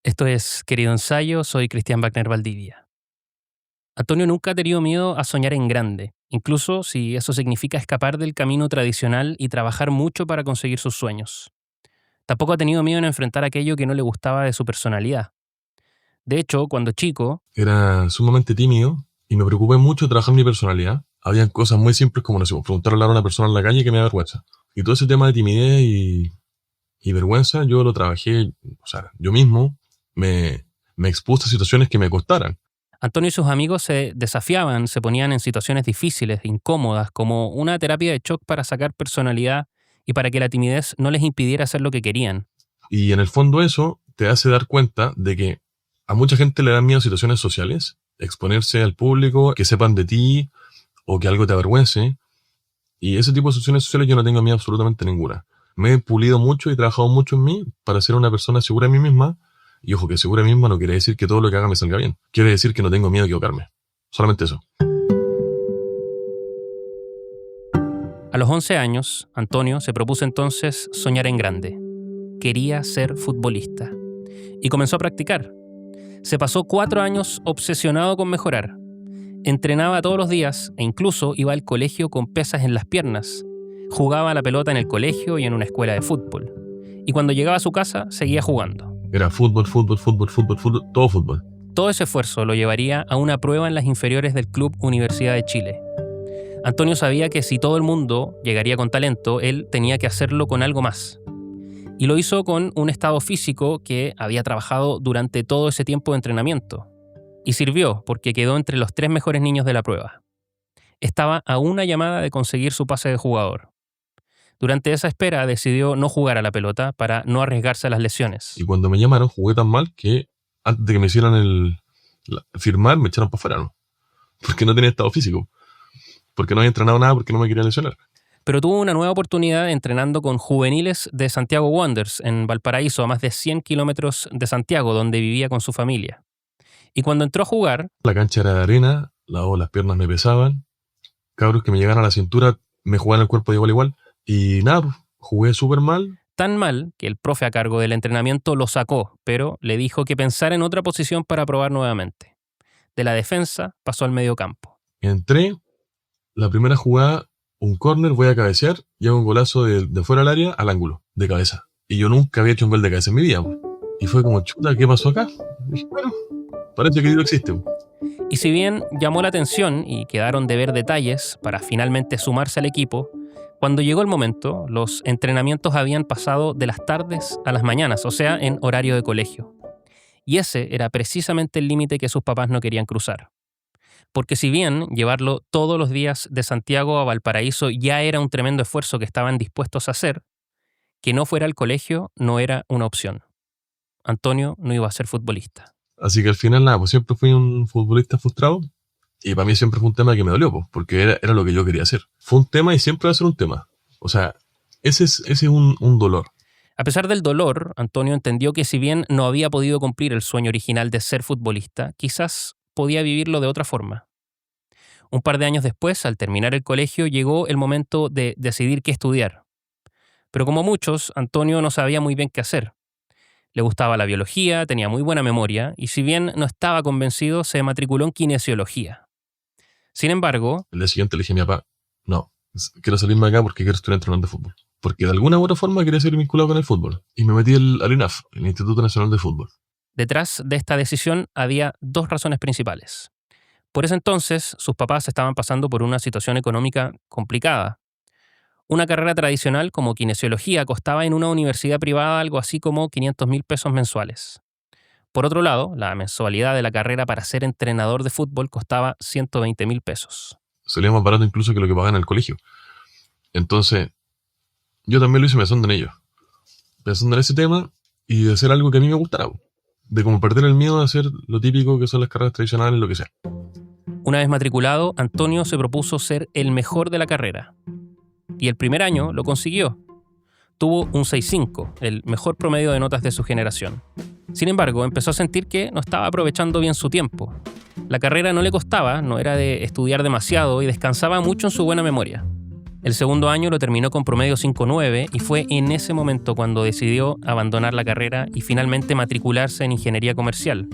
Esto es Querido Ensayo, soy Cristian Wagner Valdivia. Antonio nunca ha tenido miedo a soñar en grande, incluso si eso significa escapar del camino tradicional y trabajar mucho para conseguir sus sueños. Tampoco ha tenido miedo en enfrentar aquello que no le gustaba de su personalidad. De hecho, cuando chico, Era sumamente tímido y me preocupé mucho de trabajar mi personalidad. Habían cosas muy simples como, no sé, preguntar a hablar a una persona en la calle que me da vergüenza. Y todo ese tema de timidez y vergüenza yo lo trabajé, yo mismo me expuse a situaciones que me costaran. Antonio y sus amigos se desafiaban, se ponían en situaciones difíciles, incómodas, como una terapia de shock para sacar personalidad y para que la timidez no les impidiera hacer lo que querían. Y en el fondo eso te hace dar cuenta de que a mucha gente le dan miedo situaciones sociales, exponerse al público, que sepan de ti o que algo te avergüence. Y ese tipo de situaciones sociales yo no tengo miedo absolutamente ninguna. Me he pulido mucho y trabajado mucho en mí para ser una persona segura de mí misma. Y ojo, que segura de mí misma no quiere decir que todo lo que haga me salga bien. Quiere decir que no tengo miedo a equivocarme. Solamente eso. A los 11 años, Antonio se propuso entonces soñar en grande. Quería ser futbolista. Y comenzó a practicar. Se pasó 4 años obsesionado con mejorar. Entrenaba todos los días e incluso iba al colegio con pesas en las piernas. Jugaba a la pelota en el colegio y en una escuela de fútbol. Y cuando llegaba a su casa, seguía jugando. Era fútbol, todo fútbol. Todo ese esfuerzo lo llevaría a una prueba en las inferiores del Club Universidad de Chile. Antonio sabía que si todo el mundo llegaría con talento, él tenía que hacerlo con algo más. Y lo hizo con un estado físico que había trabajado durante todo ese tiempo de entrenamiento. Y sirvió porque quedó entre los 3 mejores niños de la prueba. Estaba a una llamada de conseguir su pase de jugador. Durante esa espera decidió no jugar a la pelota para no arriesgarse a las lesiones. Y cuando me llamaron jugué tan mal que antes de que me hicieran firmar me echaron para afuera, ¿no? Porque no tenía estado físico. Porque no había entrenado nada porque no me quería lesionar. Pero tuvo una nueva oportunidad entrenando con juveniles de Santiago Wanderers en Valparaíso, a más de 100 kilómetros de Santiago, donde vivía con su familia. Y cuando entró a jugar, la cancha era de arena, las piernas me pesaban, cabros que me llegaran a la cintura me jugaban el cuerpo de igual a igual. Y nada, jugué súper mal. Tan mal que el profe a cargo del entrenamiento lo sacó, pero le dijo que pensara en otra posición para probar nuevamente. De la defensa pasó al mediocampo. Entré, la primera jugada, un córner, voy a cabecear y hago un golazo de fuera del área al ángulo, de cabeza. Y yo nunca había hecho un gol de cabeza en mi vida. Y fue como, chuta, ¿qué pasó acá? Y dije, bueno, parece que no existe. Y si bien llamó la atención y quedaron de ver detalles para finalmente sumarse al equipo, cuando llegó el momento, los entrenamientos habían pasado de las tardes a las mañanas, o sea, en horario de colegio. Y ese era precisamente el límite que sus papás no querían cruzar. Porque si bien llevarlo todos los días de Santiago a Valparaíso ya era un tremendo esfuerzo que estaban dispuestos a hacer, que no fuera al colegio no era una opción. Antonio no iba a ser futbolista. Así que al final, nada, pues siempre fui un futbolista frustrado. Y para mí siempre fue un tema que me dolió, porque era lo que yo quería hacer. Fue un tema y siempre va a ser un tema. O sea, ese es un dolor. A pesar del dolor, Antonio entendió que si bien no había podido cumplir el sueño original de ser futbolista, quizás podía vivirlo de otra forma. Un par de años después, al terminar el colegio, llegó el momento de decidir qué estudiar. Pero como muchos, Antonio no sabía muy bien qué hacer. Le gustaba la biología, tenía muy buena memoria, y si bien no estaba convencido, se matriculó en kinesiología. Sin embargo, el día siguiente le dije a mi papá, no, quiero salirme de acá porque quiero estudiar entrenador de fútbol. Porque de alguna u otra forma quería ser vinculado con el fútbol. Y me metí al INAF, el Instituto Nacional de Fútbol. Detrás de esta decisión había 2 razones principales. Por ese entonces, sus papás estaban pasando por una situación económica complicada. Una carrera tradicional como kinesiología costaba en una universidad privada algo así como 500,000 pesos mensuales. Por otro lado, la mensualidad de la carrera para ser entrenador de fútbol costaba 120,000 pesos. Salía más barato incluso que lo que pagaban en el colegio. Entonces, yo también lo hice pensando en ello. Pensando en ese tema y de hacer algo que a mí me gustara. De como perder el miedo de hacer lo típico que son las carreras tradicionales, lo que sea. Una vez matriculado, Antonio se propuso ser el mejor de la carrera. Y el primer año lo consiguió. Tuvo un 6.5, el mejor promedio de notas de su generación. Sin embargo, empezó a sentir que no estaba aprovechando bien su tiempo. La carrera no le costaba, no era de estudiar demasiado y descansaba mucho en su buena memoria. El segundo año lo terminó con promedio 5.9 y fue en ese momento cuando decidió abandonar la carrera y finalmente matricularse en ingeniería comercial,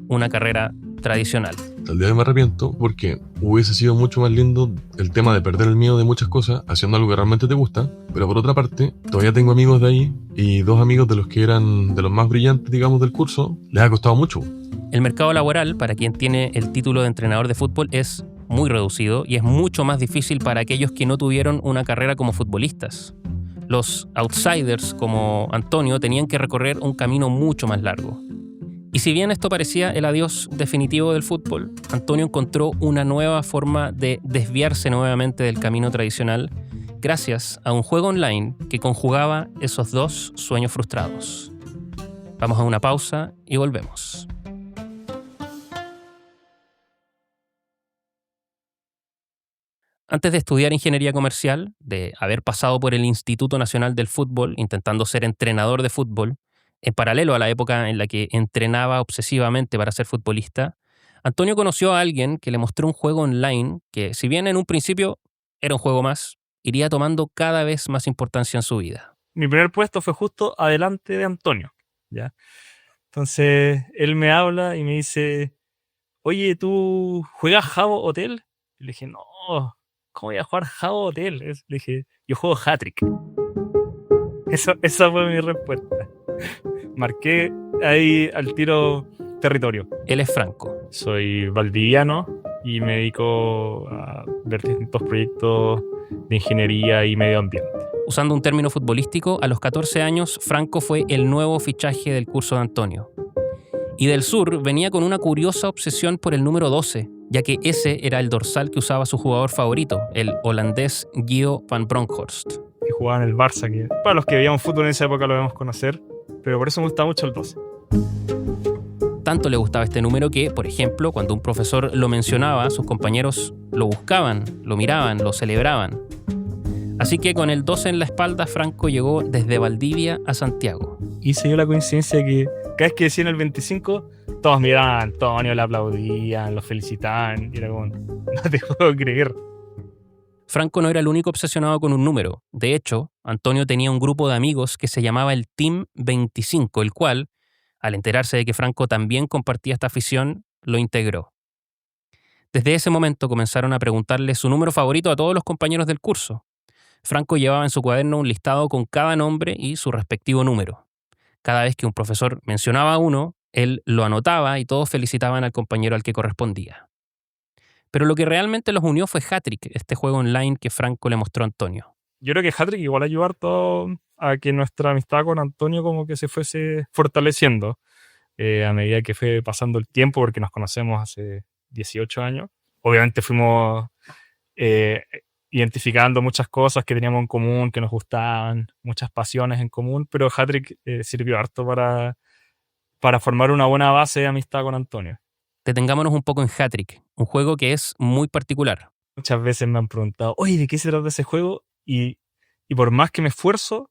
una carrera tradicional. Al día de hoy me arrepiento porque hubiese sido mucho más lindo el tema de perder el miedo de muchas cosas haciendo algo que realmente te gusta, pero por otra parte, todavía tengo amigos de ahí y 2 amigos de los que eran de los más brillantes, digamos, del curso, les ha costado mucho. El mercado laboral para quien tiene el título de entrenador de fútbol es muy reducido y es mucho más difícil para aquellos que no tuvieron una carrera como futbolistas. Los outsiders como Antonio tenían que recorrer un camino mucho más largo. Y si bien esto parecía el adiós definitivo del fútbol, Antonio encontró una nueva forma de desviarse nuevamente del camino tradicional gracias a un juego online que conjugaba esos 2 sueños frustrados. Vamos a una pausa y volvemos. Antes de estudiar ingeniería comercial, de haber pasado por el Instituto Nacional del Fútbol intentando ser entrenador de fútbol, en paralelo a la época en la que entrenaba obsesivamente para ser futbolista, Antonio conoció a alguien que le mostró un juego online que, si bien en un principio era un juego más, iría tomando cada vez más importancia en su vida. Mi primer puesto fue justo adelante de Antonio, ¿ya? Entonces, él me habla y me dice, oye, ¿tú juegas Habbo Hotel? Y le dije, no, ¿cómo voy a jugar Habbo Hotel? Le dije, yo juego Hat-Trick. Esa fue mi respuesta. Marqué ahí al tiro territorio. Él es Franco. Soy valdiviano y me dedico a ver distintos proyectos de ingeniería y medio ambiente. Usando un término futbolístico, a los 14 años, Franco fue el nuevo fichaje del curso de Antonio. Y del sur venía con una curiosa obsesión por el número 12, ya que ese era el dorsal que usaba su jugador favorito, el holandés Gio van Bronckhorst. Que jugaba en el Barça, que para los que veíamos fútbol en esa época lo debemos conocer, pero por eso me gustaba mucho el 12. Tanto le gustaba este número que, por ejemplo, cuando un profesor lo mencionaba, sus compañeros lo buscaban, lo miraban, lo celebraban. Así que con el 12 en la espalda, Franco llegó desde Valdivia a Santiago. Y se dio la coincidencia de que cada vez que decían el 25, todos miraban a Antonio, le aplaudían, lo felicitaban, y era como, no te puedo creer. Franco no era el único obsesionado con un número. De hecho, Antonio tenía un grupo de amigos que se llamaba el Team 25, el cual, al enterarse de que Franco también compartía esta afición, lo integró. Desde ese momento comenzaron a preguntarle su número favorito a todos los compañeros del curso. Franco llevaba en su cuaderno un listado con cada nombre y su respectivo número. Cada vez que un profesor mencionaba uno, él lo anotaba y todos felicitaban al compañero al que correspondía. Pero lo que realmente los unió fue Hat-Trick, este juego online que Franco le mostró a Antonio. Yo creo que Hat-Trick igual ayudó harto a que nuestra amistad con Antonio como que se fuese fortaleciendo a medida que fue pasando el tiempo, porque nos conocemos hace 18 años. Obviamente fuimos identificando muchas cosas que teníamos en común, que nos gustaban, muchas pasiones en común, pero Hat-Trick sirvió harto para formar una buena base de amistad con Antonio. Detengámonos un poco en Hat-Trick, un juego que es muy particular. Muchas veces me han preguntado, oye, ¿de qué se trata ese juego? Y por más que me esfuerzo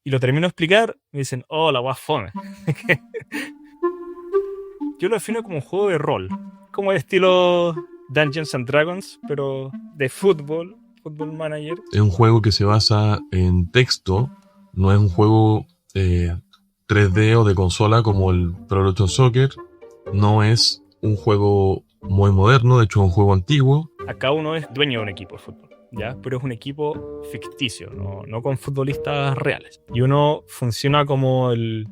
y lo termino de explicar, me dicen, oh, la guay fome. Yo lo defino como un juego de rol, como de estilo Dungeons and Dragons, pero de fútbol manager. Es un juego que se basa en texto, no es un juego 3D o de consola como el Pro Evolution Soccer, no es un juego muy moderno, de hecho es un juego antiguo. Acá uno es dueño de un equipo de fútbol, ¿ya? Pero es un equipo ficticio, no con futbolistas reales. Y uno funciona como el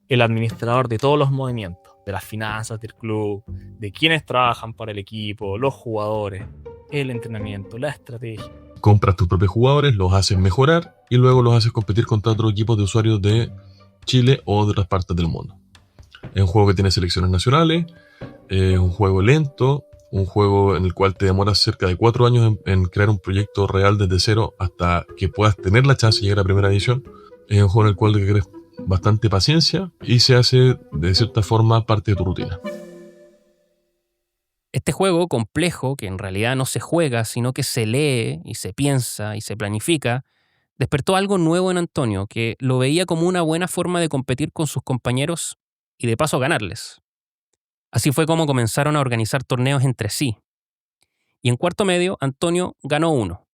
administrador de todos los movimientos, de las finanzas del club, de quienes trabajan para el equipo, los jugadores, el entrenamiento, la estrategia. Compras tus propios jugadores, los haces mejorar y luego los haces competir contra otros equipos de usuarios de Chile o de otras partes del mundo. Es un juego que tiene selecciones nacionales, es un juego lento, un juego en el cual te demoras cerca de 4 años en crear un proyecto real desde cero hasta que puedas tener la chance de llegar a primera edición. Es un juego en el cual requieres bastante paciencia y se hace de cierta forma parte de tu rutina. Este juego complejo, que en realidad no se juega, sino que se lee y se piensa y se planifica, despertó algo nuevo en Antonio, que lo veía como una buena forma de competir con sus compañeros y de paso ganarles. Así fue como comenzaron a organizar torneos entre sí. Y en cuarto medio, Antonio ganó uno.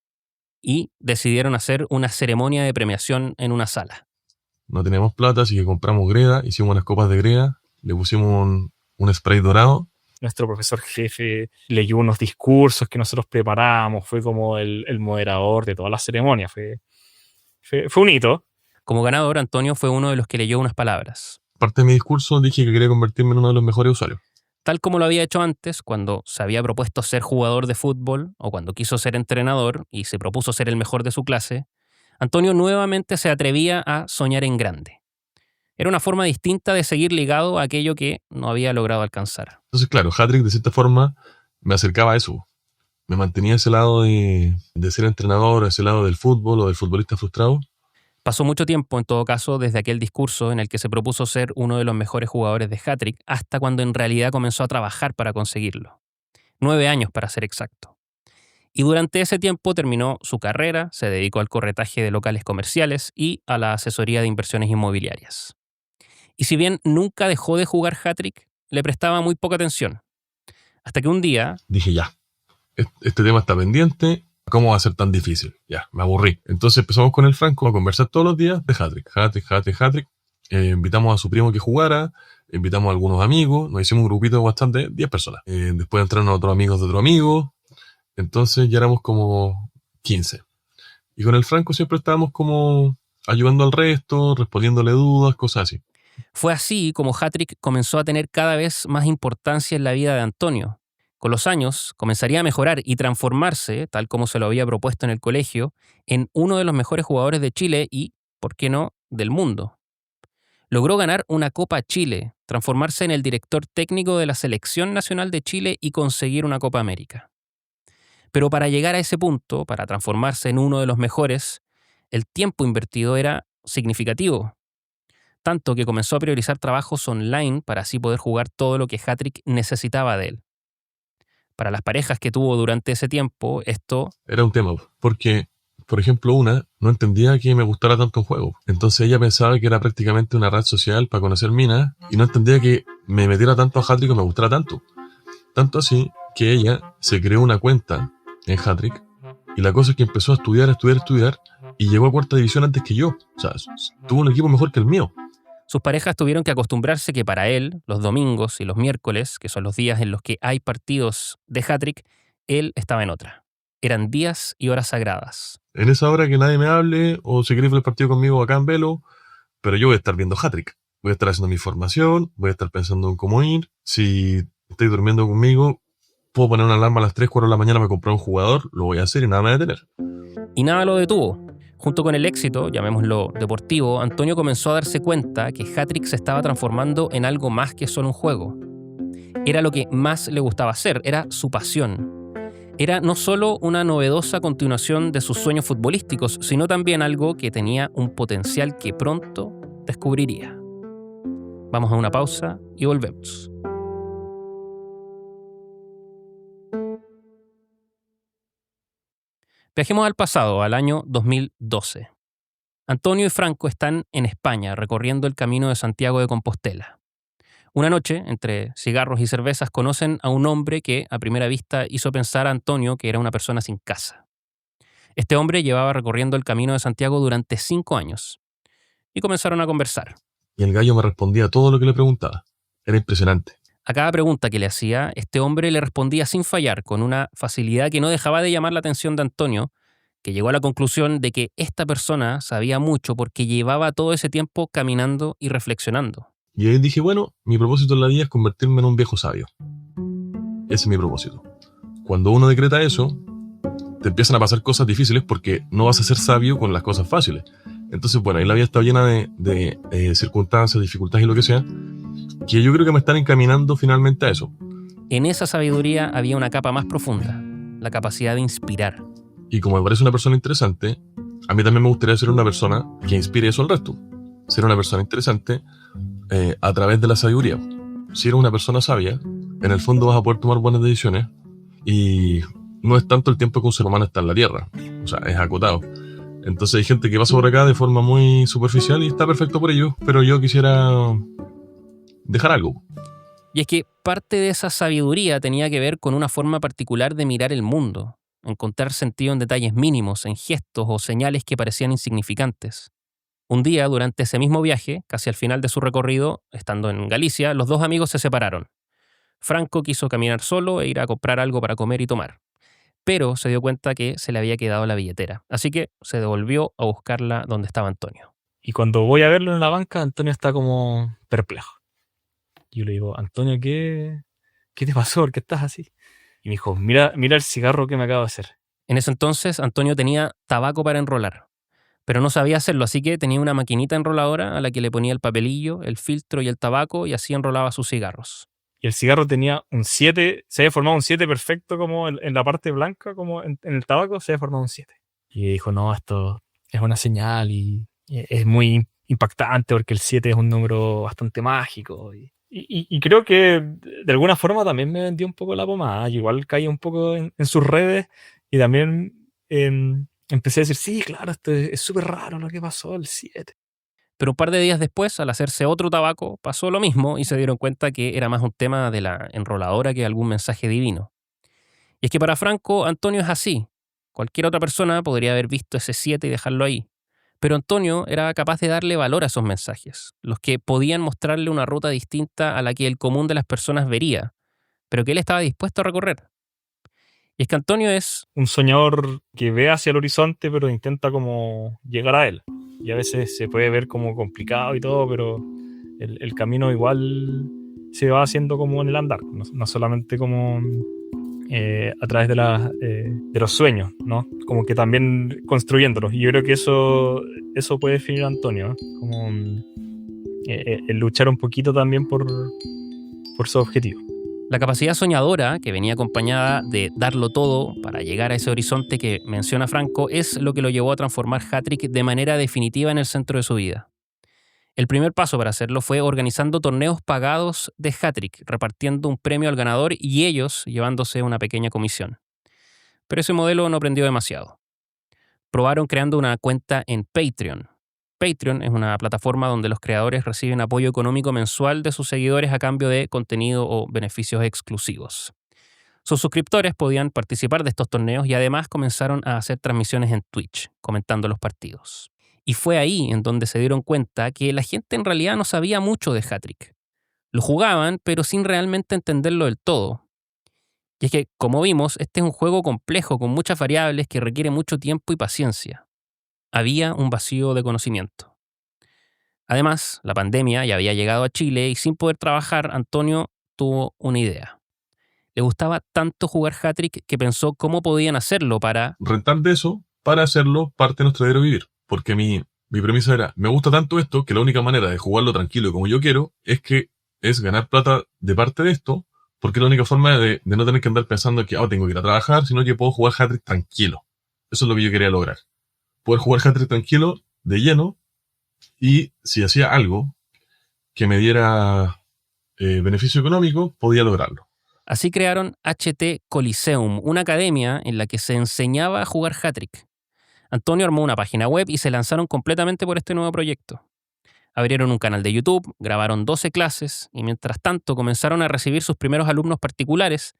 y decidieron hacer una ceremonia de premiación en una sala. No teníamos plata, así que compramos greda, hicimos unas copas de greda, le pusimos un spray dorado. Nuestro profesor jefe leyó unos discursos que nosotros preparábamos, fue como el moderador de toda la ceremonia, fue un hito. Como ganador, Antonio fue uno de los que leyó unas palabras. Parte de mi discurso dije que quería convertirme en uno de los mejores usuarios. Tal como lo había hecho antes, cuando se había propuesto ser jugador de fútbol o cuando quiso ser entrenador y se propuso ser el mejor de su clase, Antonio nuevamente se atrevía a soñar en grande. Era una forma distinta de seguir ligado a aquello que no había logrado alcanzar. Entonces, claro, hat-trick de cierta forma me acercaba a eso. Me mantenía a ese lado de ser entrenador, a ese lado del fútbol o del futbolista frustrado. Pasó mucho tiempo, en todo caso, desde aquel discurso en el que se propuso ser uno de los mejores jugadores de hat-trick hasta cuando en realidad comenzó a trabajar para conseguirlo. 9 años para ser exacto. Y durante ese tiempo terminó su carrera, se dedicó al corretaje de locales comerciales y a la asesoría de inversiones inmobiliarias. Y si bien nunca dejó de jugar hat-trick, le prestaba muy poca atención. Hasta que un día... Dije, ya, este tema está pendiente, ¿cómo va a ser tan difícil? Ya, me aburrí. Entonces empezamos con el Franco a conversar todos los días de hat-trick. Invitamos a su primo que jugara, invitamos a algunos amigos, nos hicimos un grupito de WhatsApp de 10 personas. Después entraron otros amigos de otro amigo, entonces ya éramos como 15. Y con el Franco siempre estábamos como ayudando al resto, respondiéndole dudas, cosas así. Fue así como hat-trick comenzó a tener cada vez más importancia en la vida de Antonio. Con los años, comenzaría a mejorar y transformarse, tal como se lo había propuesto en el colegio, en uno de los mejores jugadores de Chile y, ¿por qué no?, del mundo. Logró ganar una Copa Chile, transformarse en el director técnico de la Selección Nacional de Chile y conseguir una Copa América. Pero para llegar a ese punto, para transformarse en uno de los mejores, el tiempo invertido era significativo. Tanto que comenzó a priorizar trabajos online para así poder jugar todo lo que hat-trick necesitaba de él. Para las parejas que tuvo durante ese tiempo, esto... Era un tema, porque, por ejemplo, una no entendía que me gustara tanto un juego. Entonces ella pensaba que era prácticamente una red social para conocer minas y no entendía que me metiera tanto a hat-trick o me gustara tanto. Tanto así que ella se creó una cuenta en hat-trick y la cosa es que empezó a estudiar y llegó a cuarta división antes que yo. O sea, tuvo un equipo mejor que el mío. Sus parejas tuvieron que acostumbrarse que para él, los domingos y los miércoles, que son los días en los que hay partidos de hat-trick, él estaba en otra. Eran días y horas sagradas. En esa hora que nadie me hable o se quiere ver el partido conmigo acá en Velo, pero yo voy a estar viendo hat-trick. Voy a estar haciendo mi formación, voy a estar pensando en cómo ir. Si estoy durmiendo conmigo, puedo poner una alarma a las 3, 4 de la mañana para comprar un jugador, lo voy a hacer y nada me va a detener. Y nada lo detuvo. Junto con el éxito, llamémoslo deportivo, Antonio comenzó a darse cuenta que hat-trick se estaba transformando en algo más que solo un juego. Era lo que más le gustaba hacer, era su pasión. Era no solo una novedosa continuación de sus sueños futbolísticos, sino también algo que tenía un potencial que pronto descubriría. Vamos a una pausa y volvemos. Viajemos al pasado, al año 2012. Antonio y Franco están en España recorriendo el camino de Santiago de Compostela. Una noche, entre cigarros y cervezas, conocen a un hombre que a primera vista hizo pensar a Antonio que era una persona sin casa. Este hombre llevaba recorriendo el camino de Santiago durante 5 años y comenzaron a conversar. Y el gallo me respondía todo lo que le preguntaba. Era impresionante. A cada pregunta que le hacía, este hombre le respondía sin fallar, con una facilidad que no dejaba de llamar la atención de Antonio, que llegó a la conclusión de que esta persona sabía mucho porque llevaba todo ese tiempo caminando y reflexionando. Y ahí dije, bueno, mi propósito en la vida es convertirme en un viejo sabio. Ese es mi propósito. Cuando uno decreta eso, te empiezan a pasar cosas difíciles porque no vas a ser sabio con las cosas fáciles. Entonces, bueno, ahí la vida está llena de circunstancias, dificultades y lo que sea, que yo creo que me están encaminando finalmente a eso. En esa sabiduría había una capa más profunda, la capacidad de inspirar. Y como me parece una persona interesante, a mí también me gustaría ser una persona que inspire eso al resto. Ser una persona interesante a través de la sabiduría. Si eres una persona sabia, en el fondo vas a poder tomar buenas decisiones y no es tanto el tiempo que un ser humano está en la Tierra. O sea, es acotado. Entonces hay gente que pasa por acá de forma muy superficial y está perfecto por ello, pero yo quisiera dejar algo. Y es que parte de esa sabiduría tenía que ver con una forma particular de mirar el mundo. encontrar sentido en detalles mínimos, en gestos o señales que parecían insignificantes. Un día, durante ese mismo viaje, casi al final de su recorrido, estando en Galicia, los dos amigos se separaron. Franco quiso caminar solo e ir a comprar algo para comer y tomar, pero se dio cuenta que se le había quedado la billetera, así que se devolvió a buscarla donde estaba Antonio. Y cuando voy a verlo en la banca, Antonio está como perplejo. Yo le digo, Antonio, ¿qué te pasó? ¿Por qué estás así? Y me dijo, mira el cigarro que me acabo de hacer. En ese entonces, Antonio tenía tabaco para enrolar, pero no sabía hacerlo, así que tenía una maquinita enroladora a la que le ponía el papelillo, el filtro y el tabaco y así enrolaba sus cigarros. Y el cigarro tenía un 7, se había formado un 7 perfecto como en la parte blanca, como en el tabaco se había formado un 7. Y dijo, no, esto es una señal y es muy impactante porque el 7 es un número bastante mágico. Y creo que de alguna forma también me vendió un poco la pomada. Yo igual caí un poco en sus redes y también empecé a decir, sí, claro, esto es súper raro lo que pasó, el 7. Pero un par de días después, al hacerse otro tabaco, pasó lo mismo y se dieron cuenta que era más un tema de la enroladora que algún mensaje divino. Y es que para Franco, Antonio es así. Cualquier otra persona podría haber visto ese 7 y dejarlo ahí. Pero Antonio era capaz de darle valor a esos mensajes, los que podían mostrarle una ruta distinta a la que el común de las personas vería, pero que él estaba dispuesto a recorrer. Y es que Antonio es un soñador que ve hacia el horizonte pero intenta como llegar a él. Y a veces se puede ver como complicado y todo, pero el camino igual se va haciendo como en el andar, no solamente como a través de los sueños, ¿no? Como que también construyéndolos. Y yo creo que eso puede definir a Antonio, ¿eh? Como el luchar un poquito también por su objetivo. la capacidad soñadora, que venía acompañada de darlo todo para llegar a ese horizonte que menciona Franco, es lo que lo llevó a transformar Hat-Trick de manera definitiva en el centro de su vida. El primer paso para hacerlo fue organizando torneos pagados de Hat-Trick, repartiendo un premio al ganador y ellos llevándose una pequeña comisión. Pero ese modelo no prendió demasiado. Probaron creando una cuenta en Patreon. Patreon es una plataforma donde los creadores reciben apoyo económico mensual de sus seguidores a cambio de contenido o beneficios exclusivos. Sus suscriptores podían participar de estos torneos y además comenzaron a hacer transmisiones en Twitch, comentando los partidos. Y fue ahí en donde se dieron cuenta que la gente en realidad no sabía mucho de Hat-Trick. Lo jugaban, pero sin realmente entenderlo del todo. Y es que, como vimos, este es un juego complejo con muchas variables que requiere mucho tiempo y paciencia. Había un vacío de conocimiento. Además, la pandemia ya había llegado a Chile y sin poder trabajar, Antonio tuvo una idea. Le gustaba tanto jugar Hat-Trick que pensó cómo podían hacerlo para rentar de eso para hacerlo parte de nuestro diario vivir. Porque mi premisa era, me gusta tanto esto que la única manera de jugarlo tranquilo como yo quiero es ganar plata de parte de esto, porque es la única forma de no tener que andar pensando que tengo que ir a trabajar, sino que puedo jugar Hat-Trick tranquilo. Eso es lo que yo quería lograr. Poder jugar Hat-Trick tranquilo, de lleno, y si hacía algo que me diera beneficio económico, podía lograrlo. Así crearon HT Coliseum, una academia en la que se enseñaba a jugar Hat-Trick. Antonio armó una página web y se lanzaron completamente por este nuevo proyecto. Abrieron un canal de YouTube, grabaron 12 clases y mientras tanto comenzaron a recibir sus primeros alumnos particulares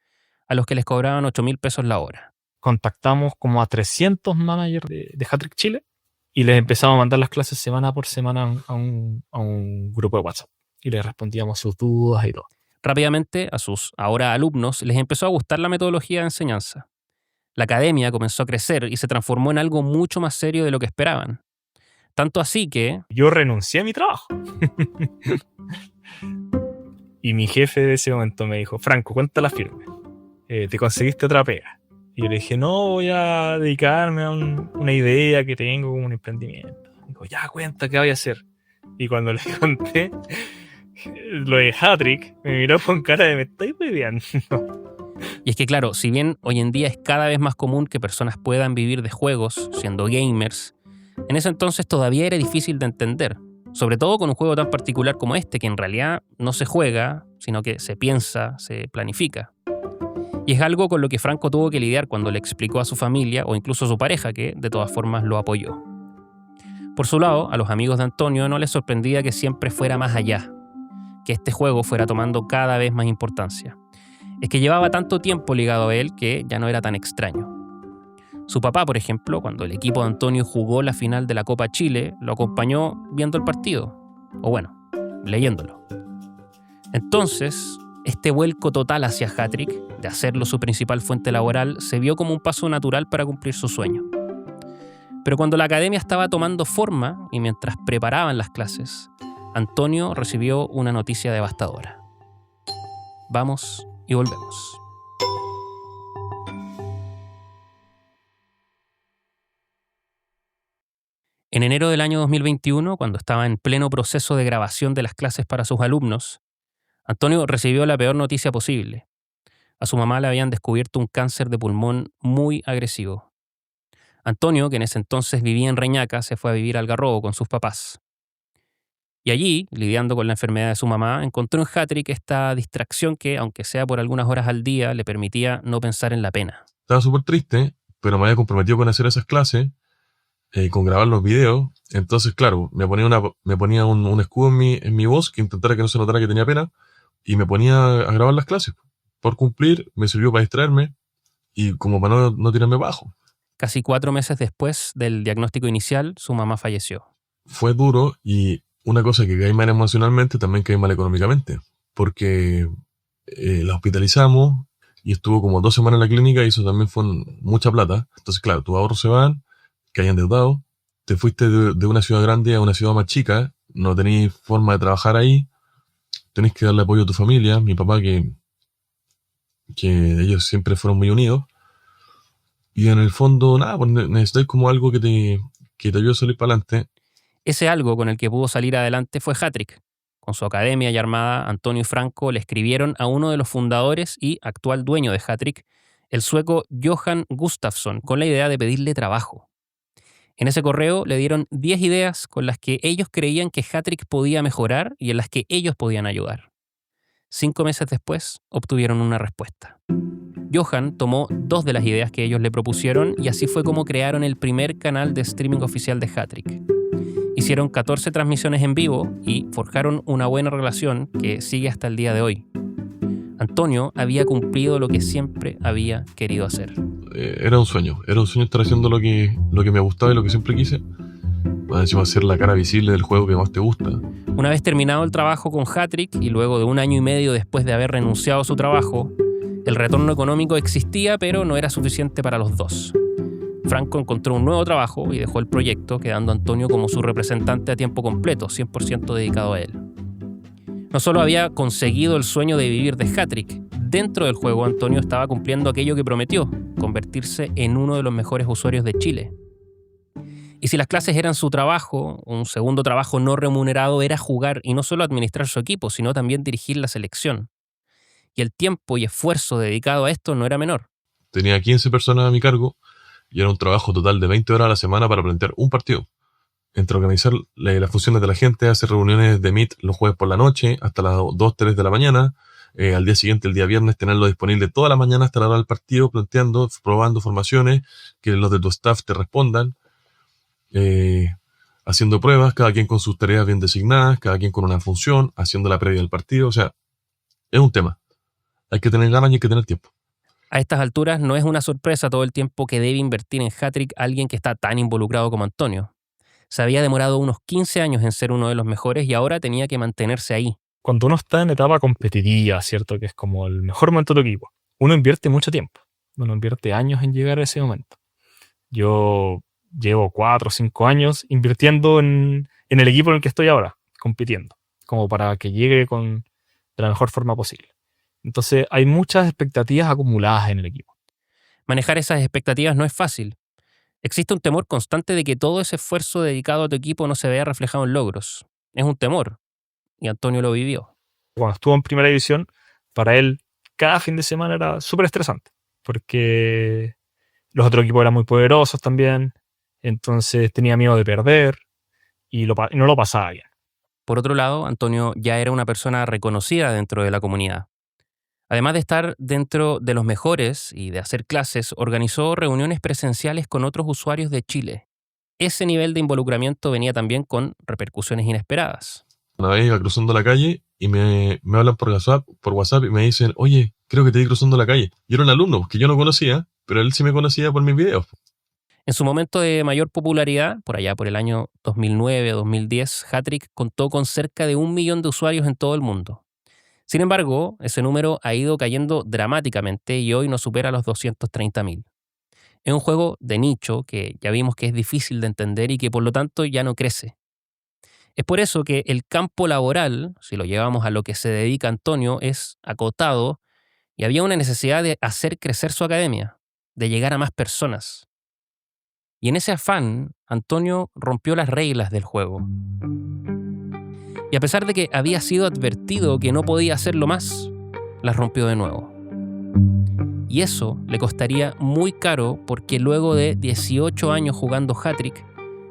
a los que les cobraban 8.000 pesos la hora. Contactamos como a 300 managers de Hat-Trick Chile y les empezamos a mandar las clases semana por semana a un grupo de WhatsApp y les respondíamos sus dudas y todo. Rápidamente, a sus ahora alumnos les empezó a gustar la metodología de enseñanza. La academia comenzó a crecer y se transformó en algo mucho más serio de lo que esperaban. Tanto así que yo renuncié a mi trabajo. Y mi jefe de ese momento me dijo, Franco, cuéntala firme. Te conseguiste otra pega. Y yo le dije, no, voy a dedicarme a una idea que tengo como un emprendimiento. Dijo, ya, cuenta, ¿qué voy a hacer? Y cuando le conté lo de Hat-Trick, me miró con cara de me estoy hueveando. Y es que claro, si bien hoy en día es cada vez más común que personas puedan vivir de juegos siendo gamers, en ese entonces todavía era difícil de entender, sobre todo con un juego tan particular como este, que en realidad no se juega, sino que se piensa, se planifica. Y es algo con lo que Franco tuvo que lidiar cuando le explicó a su familia o incluso a su pareja, que de todas formas lo apoyó. Por su lado, a los amigos de Antonio no les sorprendía que siempre fuera más allá, que este juego fuera tomando cada vez más importancia. Es que llevaba tanto tiempo ligado a él que ya no era tan extraño. Su papá, por ejemplo, cuando el equipo de Antonio jugó la final de la Copa Chile, lo acompañó viendo el partido. O bueno, leyéndolo. Entonces, este vuelco total hacia Hattrick, de hacerlo su principal fuente laboral, se vio como un paso natural para cumplir su sueño. Pero cuando la academia estaba tomando forma y mientras preparaban las clases, Antonio recibió una noticia devastadora. Vamos y volvemos. En enero del año 2021, cuando estaba en pleno proceso de grabación de las clases para sus alumnos, Antonio recibió la peor noticia posible. A su mamá le habían descubierto un cáncer de pulmón muy agresivo. Antonio, que en ese entonces vivía en Reñaca, se fue a vivir a Algarrobo con sus papás. Y allí, lidiando con la enfermedad de su mamá, encontró en Hattrick esta distracción que, aunque sea por algunas horas al día, le permitía no pensar en la pena. Estaba súper triste, pero me había comprometido con hacer esas clases, con grabar los videos. Entonces, claro, me ponía un escudo en mi voz que intentara que no se notara que tenía pena, y me ponía a grabar las clases. Por cumplir, me sirvió para distraerme y como para no tirarme bajo. Casi 4 meses después del diagnóstico inicial, su mamá falleció. Fue duro, y una cosa que caí mal emocionalmente, también caí mal económicamente, porque la hospitalizamos y estuvo como 2 semanas en la clínica, y eso también fue mucha plata. Entonces, claro, tus ahorros se van, caí endeudado, te fuiste de una ciudad grande a una ciudad más chica, no tenías forma de trabajar ahí, tenés que darle apoyo a tu familia. Mi papá, que ellos siempre fueron muy unidos, y en el fondo, nada, pues necesitáis como algo que te ayude a salir para adelante. Ese algo con el que pudo salir adelante fue Hattrick. Con su academia y armada, Antonio y Franco le escribieron a uno de los fundadores y actual dueño de Hattrick, el sueco Johan Gustafsson, con la idea de pedirle trabajo. En ese correo le dieron 10 ideas con las que ellos creían que Hattrick podía mejorar y en las que ellos podían ayudar. 5 meses después, obtuvieron una respuesta. Johan tomó 2 de las ideas que ellos le propusieron y así fue como crearon el primer canal de streaming oficial de Hattrick. Hicieron 14 transmisiones en vivo y forjaron una buena relación que sigue hasta el día de hoy. Antonio había cumplido lo que siempre había querido hacer. Era un sueño estar haciendo lo que me gustaba y lo que siempre quise. Encima, ser la cara visible del juego que más te gusta. Una vez terminado el trabajo con Hattrick y luego de 1 año y medio después de haber renunciado a su trabajo, el retorno económico existía, pero no era suficiente para los dos. Franco encontró un nuevo trabajo y dejó el proyecto, quedando Antonio como su representante a tiempo completo, 100% dedicado a él. No solo había conseguido el sueño de vivir de Hattrick, dentro del juego Antonio estaba cumpliendo aquello que prometió, convertirse en uno de los mejores usuarios de Chile. Y si las clases eran su trabajo, un segundo trabajo no remunerado era jugar y no solo administrar su equipo, sino también dirigir la selección. Y el tiempo y esfuerzo dedicado a esto no era menor. Tenía 15 personas a mi cargo y era un trabajo total de 20 horas a la semana para plantear un partido. Entre organizar las funciones de la gente, hacer reuniones de Meet los jueves por la noche hasta las 2, 3 de la mañana, al día siguiente, el día viernes, tenerlo disponible toda la mañana hasta la hora del partido, planteando, probando formaciones, que los de tu staff te respondan, haciendo pruebas, cada quien con sus tareas bien designadas, cada quien con una función, haciendo la previa del partido. O sea, es un tema. Hay que tener ganas y hay que tener tiempo. A estas alturas no es una sorpresa todo el tiempo que debe invertir en Hattrick alguien que está tan involucrado como Antonio. Se había demorado unos 15 años en ser uno de los mejores y ahora tenía que mantenerse ahí. Cuando uno está en etapa competitiva, ¿cierto? Que es como el mejor momento de tu equipo, uno invierte mucho tiempo. Uno invierte años en llegar a ese momento. Yo llevo 4 o 5 años invirtiendo en el equipo en el que estoy ahora, compitiendo, como para que llegue de la mejor forma posible. Entonces hay muchas expectativas acumuladas en el equipo. Manejar esas expectativas no es fácil. Existe un temor constante de que todo ese esfuerzo dedicado a tu equipo no se vea reflejado en logros. Es un temor, y Antonio lo vivió. Cuando estuvo en primera división, para él cada fin de semana era súper estresante, porque los otros equipos eran muy poderosos también, entonces tenía miedo de perder y no lo pasaba bien. Por otro lado, Antonio ya era una persona reconocida dentro de la comunidad. Además de estar dentro de los mejores y de hacer clases, organizó reuniones presenciales con otros usuarios de Chile. Ese nivel de involucramiento venía también con repercusiones inesperadas. Una vez iba cruzando la calle y me hablan por WhatsApp y me dicen, oye, creo que te vi cruzando la calle. Y era un alumno que yo no conocía, pero él sí me conocía por mis videos. En su momento de mayor popularidad, por allá por el año 2009 o 2010, Hattrick contó con cerca de 1 millón de usuarios en todo el mundo. Sin embargo, ese número ha ido cayendo dramáticamente y hoy no supera los 230.000. Es un juego de nicho que ya vimos que es difícil de entender y que por lo tanto ya no crece. Es por eso que el campo laboral, si lo llevamos a lo que se dedica Antonio, es acotado y había una necesidad de hacer crecer su academia, de llegar a más personas. Y en ese afán, Antonio rompió las reglas del juego. Y a pesar de que había sido advertido que no podía hacerlo más, las rompió de nuevo. Y eso le costaría muy caro porque luego de 18 años jugando Hattrick,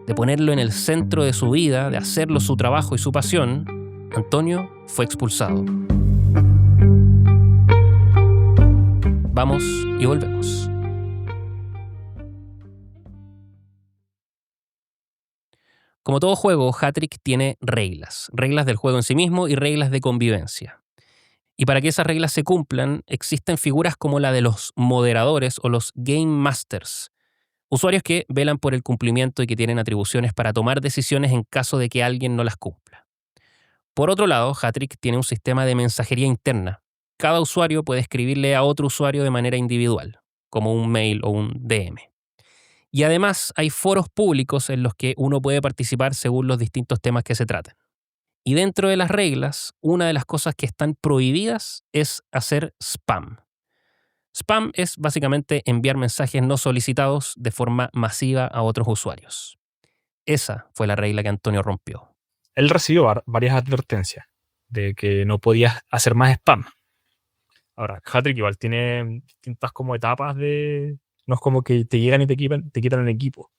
de ponerlo en el centro de su vida, de hacerlo su trabajo y su pasión, Antonio fue expulsado. Vamos y volvemos. Como todo juego, Hattrick tiene reglas del juego en sí mismo y reglas de convivencia. Y para que esas reglas se cumplan, existen figuras como la de los moderadores o los Game Masters, usuarios que velan por el cumplimiento y que tienen atribuciones para tomar decisiones en caso de que alguien no las cumpla. Por otro lado, Hattrick tiene un sistema de mensajería interna. Cada usuario puede escribirle a otro usuario de manera individual, como un mail o un DM. Y además hay foros públicos en los que uno puede participar según los distintos temas que se traten. Y dentro de las reglas, una de las cosas que están prohibidas es hacer spam. Spam es básicamente enviar mensajes no solicitados de forma masiva a otros usuarios. Esa fue la regla que Antonio rompió. Él recibió varias advertencias de que no podía hacer más spam. Ahora, Hattrick igual tiene distintas como etapas de... No es como que te llegan y te quitan el equipo.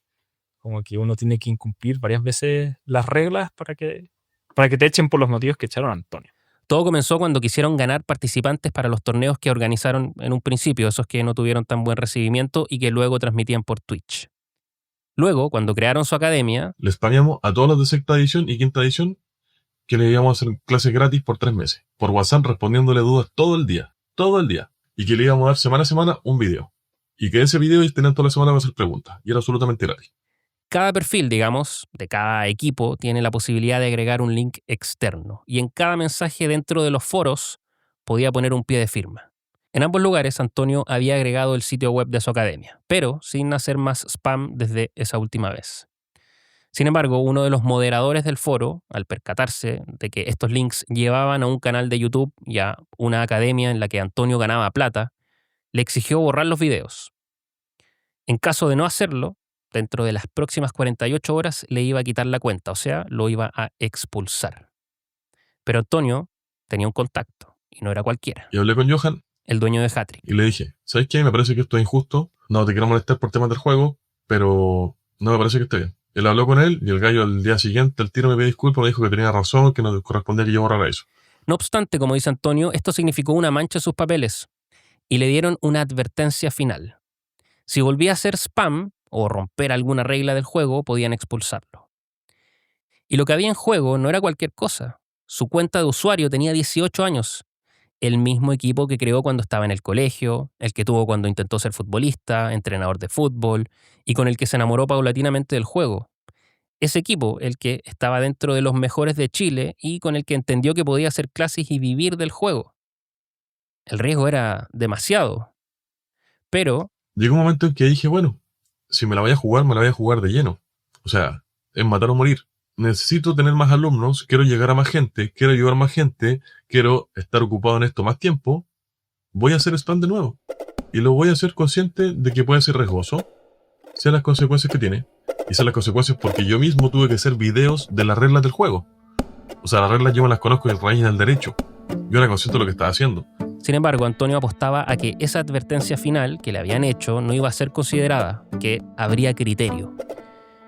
Como que uno tiene que incumplir varias veces las reglas para que te echen por los motivos que echaron a Antonio. Todo comenzó cuando quisieron ganar participantes para los torneos que organizaron en un principio, esos que no tuvieron tan buen recibimiento y que luego transmitían por Twitch. Luego, cuando crearon su academia... Les spameamos a todos los de sexta edición y quinta edición que le íbamos a hacer clases gratis por 3 meses. Por WhatsApp respondiéndole dudas todo el día. Y que le íbamos a dar semana a semana un video. Y que ese video tenían toda la semana para hacer preguntas. Y era absolutamente gratis. Cada perfil, digamos, de cada equipo tiene la posibilidad de agregar un link externo. Y en cada mensaje dentro de los foros podía poner un pie de firma. En ambos lugares, Antonio había agregado el sitio web de su academia, pero sin hacer más spam desde esa última vez. Sin embargo, uno de los moderadores del foro, al percatarse de que estos links llevaban a un canal de YouTube y a una academia en la que Antonio ganaba plata, le exigió borrar los videos. En caso de no hacerlo, dentro de las próximas 48 horas le iba a quitar la cuenta, o sea, lo iba a expulsar. Pero Antonio tenía un contacto, y no era cualquiera. Y hablé con Johan, el dueño de Hattrick. Y le dije, ¿sabes qué? Me parece que esto es injusto. No te quiero molestar por temas del juego, pero no me parece que esté bien. Él habló con él y el gallo al día siguiente, al tiro me pidió disculpas, me dijo que tenía razón, que no correspondía que yo borrara eso. No obstante, como dice Antonio, esto significó una mancha en sus papeles y le dieron una advertencia final. Si volvía a hacer spam o romper alguna regla del juego, podían expulsarlo. Y lo que había en juego no era cualquier cosa. Su cuenta de usuario tenía 18 años. El mismo equipo que creó cuando estaba en el colegio, el que tuvo cuando intentó ser futbolista, entrenador de fútbol, y con el que se enamoró paulatinamente del juego. Ese equipo, el que estaba dentro de los mejores de Chile y con el que entendió que podía hacer clases y vivir del juego. El riesgo era demasiado. Pero... llegó un momento en que dije, bueno, si me la voy a jugar, me la voy a jugar de lleno. O sea, es matar o morir. Necesito tener más alumnos, quiero llegar a más gente, quiero ayudar a más gente, quiero estar ocupado en esto más tiempo. Voy a hacer spam de nuevo. Y lo voy a hacer consciente de que puede ser riesgoso, sean las consecuencias que tiene. Y sean las consecuencias porque yo mismo tuve que hacer videos de las reglas del juego. O sea, las reglas yo me las conozco de raíz del derecho. Yo era consciente de lo que estaba haciendo. Sin embargo, Antonio apostaba a que esa advertencia final que le habían hecho no iba a ser considerada, que habría criterio.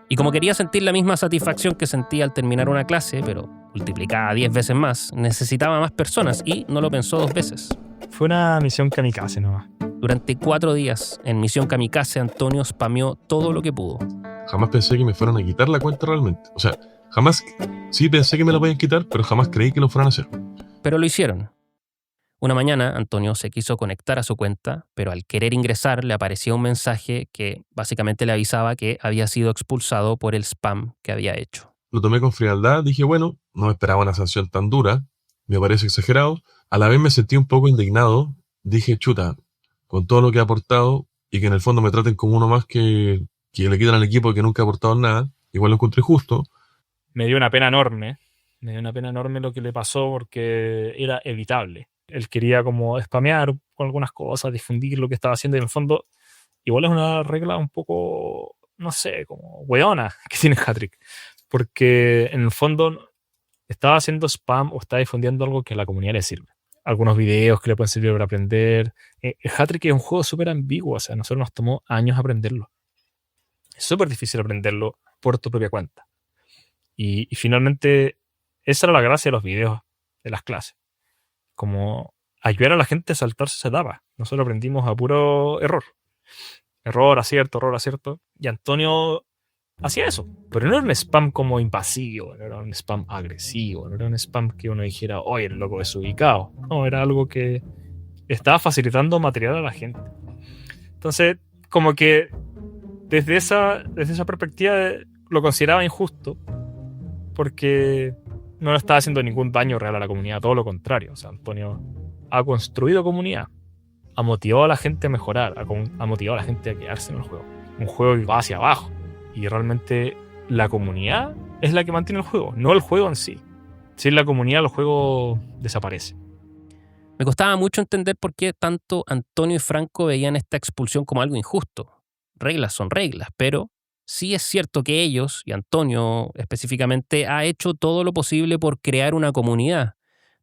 Y como quería sentir la misma satisfacción que sentía al terminar una clase, pero multiplicada 10 veces más, necesitaba más personas y no lo pensó 2 veces. Fue una misión kamikaze nomás. Durante 4 días, en misión kamikaze, Antonio spameó todo lo que pudo. Jamás pensé que me fueran a quitar la cuenta realmente. O sea, jamás... Sí pensé que me la podían quitar, pero jamás creí que lo fueran a hacer. Pero lo hicieron. Una mañana, Antonio se quiso conectar a su cuenta, pero al querer ingresar le aparecía un mensaje que básicamente le avisaba que había sido expulsado por el spam que había hecho. Lo tomé con frialdad, dije, bueno, no esperaba una sanción tan dura, me parece exagerado. A la vez me sentí un poco indignado, dije, chuta, con todo lo que ha aportado y que en el fondo me traten como uno más que le quitan al equipo y que nunca ha aportado nada, igual lo encontré justo. Me dio una pena enorme. Me dio una pena enorme lo que le pasó porque era evitable. Él quería como spamear con algunas cosas, difundir lo que estaba haciendo y en el fondo igual es una regla un poco, no sé, como weona que tiene Hat-Trick. Porque en el fondo estaba haciendo spam o está difundiendo algo que a la comunidad le sirve. Algunos videos que le pueden servir para aprender. El Hat-Trick es un juego súper ambiguo, o sea, a nosotros nos tomó años aprenderlo. Es súper difícil aprenderlo por tu propia cuenta. Y finalmente, esa era la gracia de los videos de las clases. Como ayudar a la gente a saltarse esa etapa. Nosotros aprendimos a puro error. Error, acierto. Y Antonio hacía eso. Pero no era un spam como invasivo, no era un spam agresivo, no era un spam que uno dijera, oye, el loco es ubicado. No, era algo que estaba facilitando material a la gente. Entonces, como que desde esa perspectiva lo consideraba injusto porque no le estaba haciendo ningún daño real a la comunidad, todo lo contrario. O sea, Antonio ha construido comunidad, ha motivado a la gente a mejorar, ha motivado a la gente a quedarse en el juego. Un juego que va hacia abajo. Y realmente la comunidad es la que mantiene el juego, no el juego en sí. Sin la comunidad el juego desaparece. Me costaba mucho entender por qué tanto Antonio y Franco veían esta expulsión como algo injusto. Reglas son reglas, pero sí es cierto que ellos, y Antonio específicamente, ha hecho todo lo posible por crear una comunidad,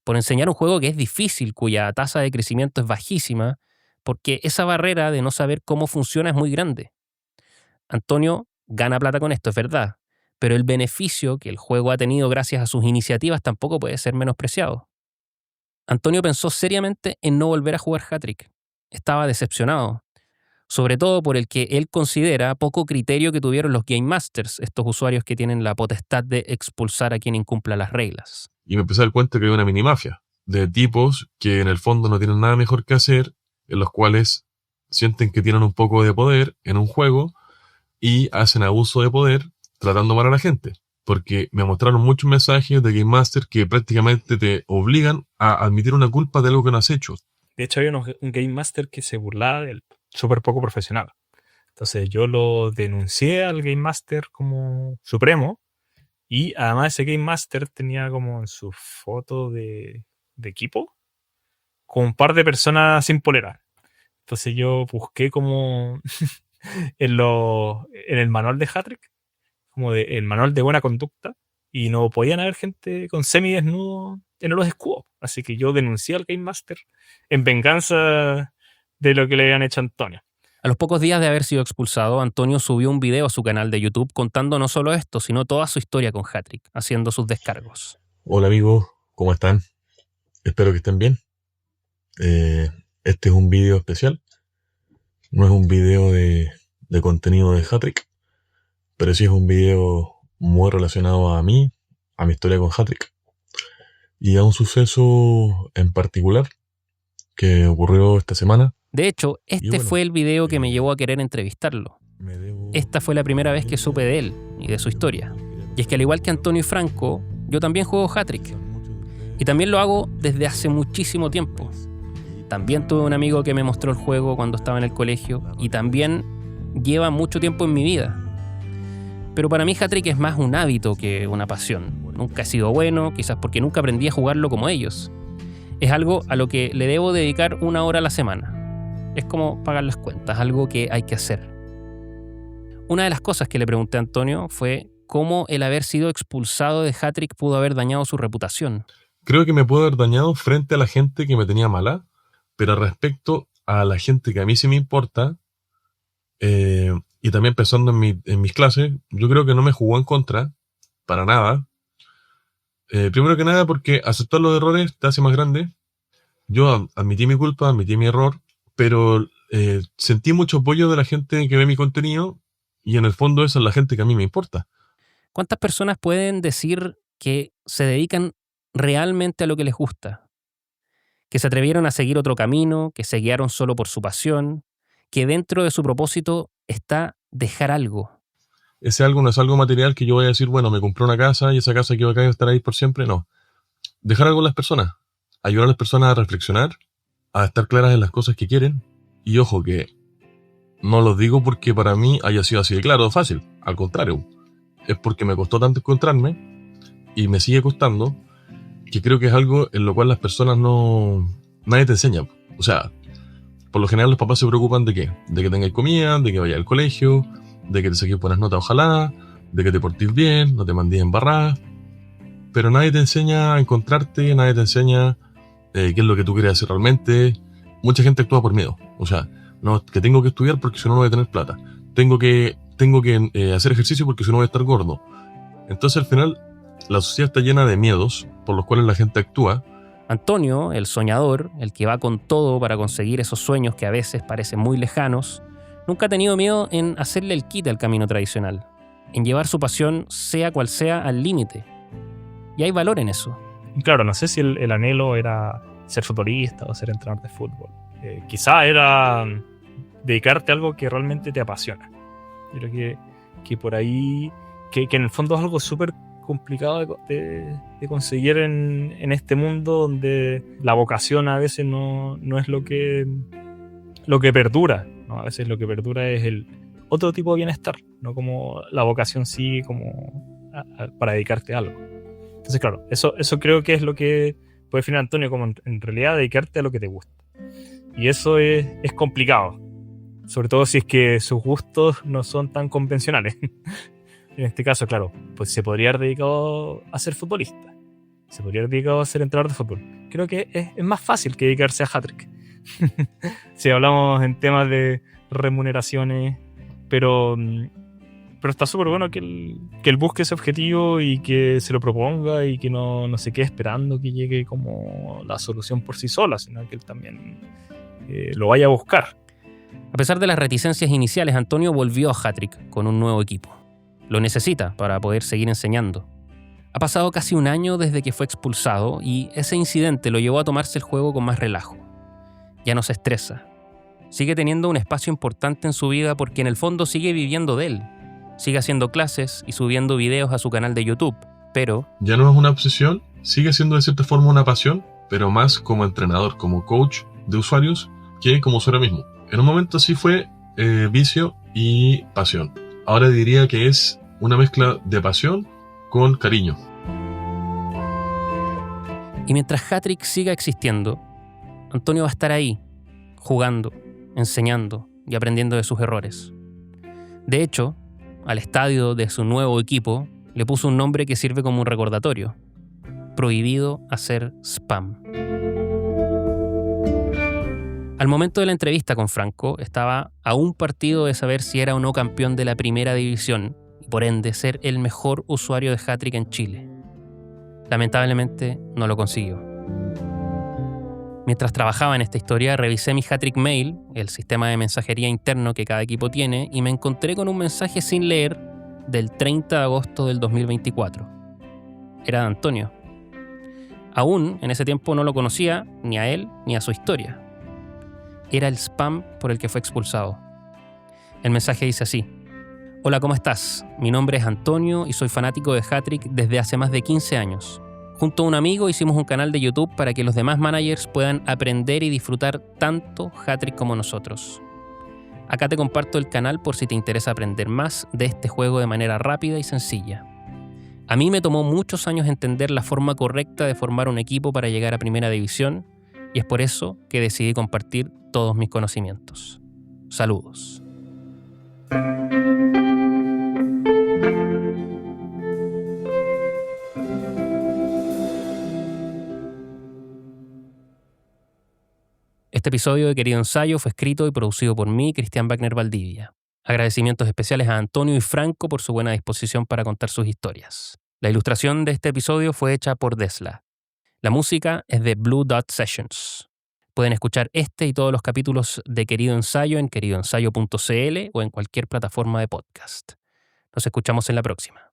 por enseñar un juego que es difícil, cuya tasa de crecimiento es bajísima, porque esa barrera de no saber cómo funciona es muy grande. Antonio gana plata con esto, es verdad, pero el beneficio que el juego ha tenido gracias a sus iniciativas tampoco puede ser menospreciado. Antonio pensó seriamente en no volver a jugar Hat-Trick. Estaba decepcionado, sobre todo por el que él considera poco criterio que tuvieron los Game Masters, estos usuarios que tienen la potestad de expulsar a quien incumpla las reglas. Y me empecé a dar cuenta que hay una minimafia de tipos que en el fondo no tienen nada mejor que hacer, en los cuales sienten que tienen un poco de poder en un juego y hacen abuso de poder tratando mal a la gente. Porque me mostraron muchos mensajes de Game Master que prácticamente te obligan a admitir una culpa de algo que no has hecho. De hecho, había un Game Master que se burlaba del súper poco profesional. Entonces yo lo denuncié al Game Master como supremo y además ese Game Master tenía como en su foto de equipo con un par de personas sin polera. Entonces yo busqué como en el manual de Hat-Trick, como el manual de buena conducta, y no podían haber gente con semidesnudo en los escudos. Así que yo denuncié al Game Master en venganza de lo que le habían hecho a Antonio. A los pocos días de haber sido expulsado, Antonio subió un video a su canal de YouTube contando no solo esto, sino toda su historia con Hat-Trick, haciendo sus descargos. Hola amigos, ¿cómo están? Espero que estén bien. Este es un video especial. No es un video de contenido de Hat-Trick, pero sí es un video muy relacionado a mí, a mi historia con Hat-Trick y a un suceso en particular que ocurrió esta semana. De hecho, fue el video que me llevó a querer entrevistarlo. Esta fue la primera vez que supe de él y de su historia. Y es que al igual que Antonio y Franco, yo también juego Hat-Trick. Y también lo hago desde hace muchísimo tiempo. También tuve un amigo que me mostró el juego cuando estaba en el colegio y también lleva mucho tiempo en mi vida. Pero para mí Hat-Trick es más un hábito que una pasión. Nunca he sido bueno, quizás porque nunca aprendí a jugarlo como ellos. Es algo a lo que le debo dedicar 1 hora a la semana. Es como pagar las cuentas, algo que hay que hacer. Una de las cosas que le pregunté a Antonio fue cómo el haber sido expulsado de Hat-Trick pudo haber dañado su reputación. Creo que me pudo haber dañado frente a la gente que me tenía mala, pero respecto a la gente que a mí sí me importa, y también pensando en mis clases, yo creo que no me jugó en contra, para nada. Primero que nada porque aceptar los errores te hace más grande. Yo admití mi culpa, admití mi error, pero sentí mucho apoyo de la gente que ve mi contenido y en el fondo esa es la gente que a mí me importa. ¿Cuántas personas pueden decir que se dedican realmente a lo que les gusta? que se atrevieron a seguir otro camino, que se guiaron solo por su pasión, que dentro de su propósito está dejar algo. Ese algo no es algo material que yo voy a decir, bueno, me compré una casa y esa casa que va a estar ahí por siempre. No. Dejar algo a las personas. Ayudar a las personas a reflexionar, a estar claras en las cosas que quieren. Y ojo, que no lo digo porque para mí haya sido así de claro o fácil. Al contrario, es porque me costó tanto encontrarme y me sigue costando, que creo que es algo en lo cual las personas nadie te enseña. O sea, por lo general los papás se preocupan de qué, de que tengáis comida, de que vayas al colegio, de que te saques buenas notas ojalá, de que te portes bien, no te mandes embarrada, pero nadie te enseña a encontrarte, nadie te enseña qué es lo que tú quieres hacer realmente. Mucha gente actúa por miedo, o sea, no, que tengo que estudiar porque si no voy a tener plata, tengo que hacer ejercicio porque si no voy a estar gordo. Entonces al final la sociedad está llena de miedos por los cuales la gente actúa. Antonio, el soñador, el que va con todo para conseguir esos sueños que a veces parecen muy lejanos, nunca ha tenido miedo en hacerle el quite al camino tradicional, en llevar su pasión, sea cual sea, al límite. Y hay valor en eso. Claro, no sé si el anhelo era ser futbolista o ser entrenador de fútbol. Quizá era dedicarte a algo que realmente te apasiona. Yo creo que por ahí, que en el fondo es algo súper complicado de conseguir en este mundo donde la vocación a veces no es lo que perdura, ¿no? A veces lo que perdura es el otro tipo de bienestar, no como la vocación sí como para dedicarte a algo. Entonces, claro, eso creo que es lo que puede definir Antonio como en realidad dedicarte a lo que te gusta. Y eso es complicado, sobre todo si es que sus gustos no son tan convencionales. En este caso, claro, pues se podría haber dedicado a ser futbolista, se podría haber dedicado a ser entrenador de fútbol. Creo que es más fácil que dedicarse a hat-trick. Si hablamos en temas de remuneraciones, pero está súper bueno que él busque ese objetivo y que se lo proponga y que no se quede esperando que llegue como la solución por sí sola, sino que él también lo vaya a buscar. A pesar de las reticencias iniciales, Antonio volvió a hat-trick con un nuevo equipo. Lo necesita para poder seguir enseñando. Ha pasado casi un año desde que fue expulsado y ese incidente lo llevó a tomarse el juego con más relajo. Ya no se estresa. Sigue teniendo un espacio importante en su vida porque en el fondo sigue viviendo de él. Sigue haciendo clases y subiendo videos a su canal de YouTube, pero ya no es una obsesión, sigue siendo de cierta forma una pasión, pero más como entrenador, como coach de usuarios que como usuario mismo. En un momento sí fue vicio y pasión. Ahora diría que es una mezcla de pasión con cariño. Y mientras hat-trick siga existiendo, Antonio va a estar ahí, jugando, enseñando y aprendiendo de sus errores. De hecho, al estadio de su nuevo equipo le puso un nombre que sirve como un recordatorio: prohibido hacer spam. Al momento de la entrevista con Franco, estaba a un partido de saber si era o no campeón de la primera división y por ende ser el mejor usuario de hat-trick en Chile. Lamentablemente no lo consiguió. Mientras trabajaba en esta historia, revisé mi hat-trick mail, el sistema de mensajería interno que cada equipo tiene, y me encontré con un mensaje sin leer del 30 de agosto del 2024. Era de Antonio. Aún en ese tiempo no lo conocía, ni a él ni a su historia. Era el spam por el que fue expulsado. El mensaje dice así: hola, ¿cómo estás? Mi nombre es Antonio y soy fanático de hat-trick desde hace más de 15 años. Junto a un amigo hicimos un canal de YouTube para que los demás managers puedan aprender y disfrutar tanto hat-trick como nosotros. Acá te comparto el canal por si te interesa aprender más de este juego de manera rápida y sencilla. A mí me tomó muchos años entender la forma correcta de formar un equipo para llegar a Primera División y es por eso que decidí compartir todos mis conocimientos. Saludos. Este episodio de Querido Ensayo fue escrito y producido por mí, Cristian Wagner Valdivia. Agradecimientos especiales a Antonio y Franco por su buena disposición para contar sus historias. La ilustración de este episodio fue hecha por Desla. La música es de Blue Dot Sessions. Pueden escuchar este y todos los capítulos de Querido Ensayo en queridoensayo.cl o en cualquier plataforma de podcast. Nos escuchamos en la próxima.